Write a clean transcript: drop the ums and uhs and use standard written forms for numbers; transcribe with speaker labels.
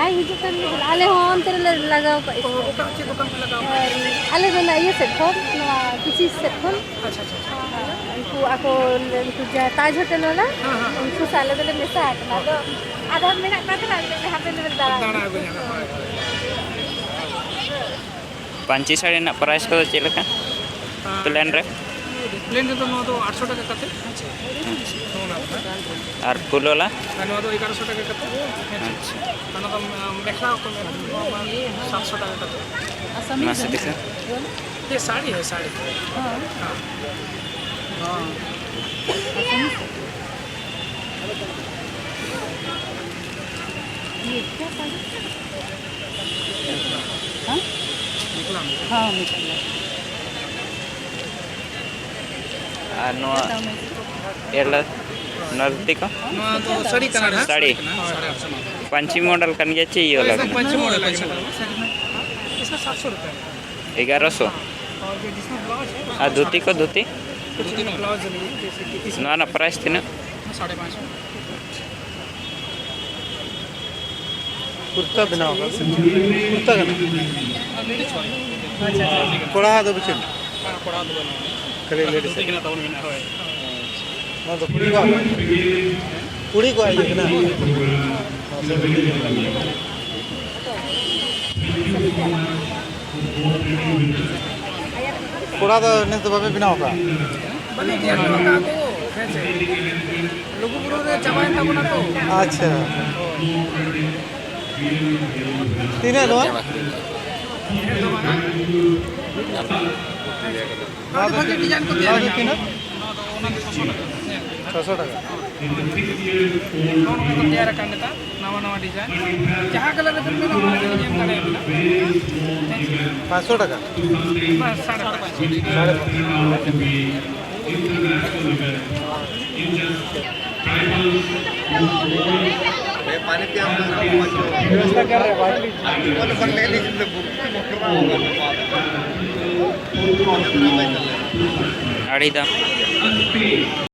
Speaker 1: ᱵᱟᱭ ᱦᱤᱡᱩᱜ ᱠᱟᱱ ᱜᱮᱭᱟ ᱟᱞᱮ ᱦᱚᱸ ᱚᱱᱛᱮ ᱨᱮᱞᱮ ᱞᱟᱜᱟᱣ ᱠᱟᱜᱼᱟ ᱟᱞᱮ ᱫᱚ ᱤᱭᱟᱹ ᱥᱮᱫ ᱠᱷᱚᱱ ᱱᱚᱣᱟ ᱠᱤᱪᱷᱤ ᱥᱮᱫ ᱠᱷᱚᱱ उनको आको उनको ताज होटल वाला उनको साले दले मेसा आकना तो आधा मिनट बाद ना हाथे ले दाड़ा
Speaker 2: पांची साड़ी ना प्राइस को चेक लगा प्लेन रे
Speaker 3: प्लेन तो नो तो 800 টাকা কাতে
Speaker 2: और फुल वाला
Speaker 3: नो तो 1100 টাকা কাতে
Speaker 2: अच्छा
Speaker 3: नो तो मेखला को 700 টাকা কাতে
Speaker 2: मस्त दिखा
Speaker 3: ये साड़ी है साड़ी हां हां
Speaker 1: ये क्या साड़ी हां
Speaker 3: निकला
Speaker 1: हां निकला
Speaker 2: नो एला नर्ती को
Speaker 3: नो तो साड़ी कलर है
Speaker 2: साड़ी पंची मॉडल कन गया चाहिए वाला
Speaker 3: पंच मॉडल है इसका 700 रुपए
Speaker 2: 1100
Speaker 3: और जो जिसमें ब्लाउज है
Speaker 2: आ धोती को धोती
Speaker 3: धोती में ब्लाउज नहीं जैसे कि इस
Speaker 2: ना प्राइस थी ना
Speaker 3: 550
Speaker 4: कुर्ता बना होगा कुर्ता का कोड़ा दो बच्चे
Speaker 3: कोड़ा दो
Speaker 4: करे लेडीज
Speaker 3: देखना तो उन्हें है
Speaker 4: ना तो पूरी को आएगी ना कोड़ा तो नहीं तो बाबे बिना होगा
Speaker 3: बने दिया तो कैसे लोगों को जमाइन था बना तो
Speaker 4: अच्छा तीन है ना
Speaker 3: बाकी डिजाइन को दिया
Speaker 4: तीन है
Speaker 3: ना तो
Speaker 4: 600 টাকা
Speaker 3: दिया रखा था नवा नवा डिजाइन जहाँ कलर में ना डिजाइन का है
Speaker 4: 500 টাকা
Speaker 3: बस 550
Speaker 4: पानी पिया व्यवस्था कर रहे
Speaker 2: अड़ी दाम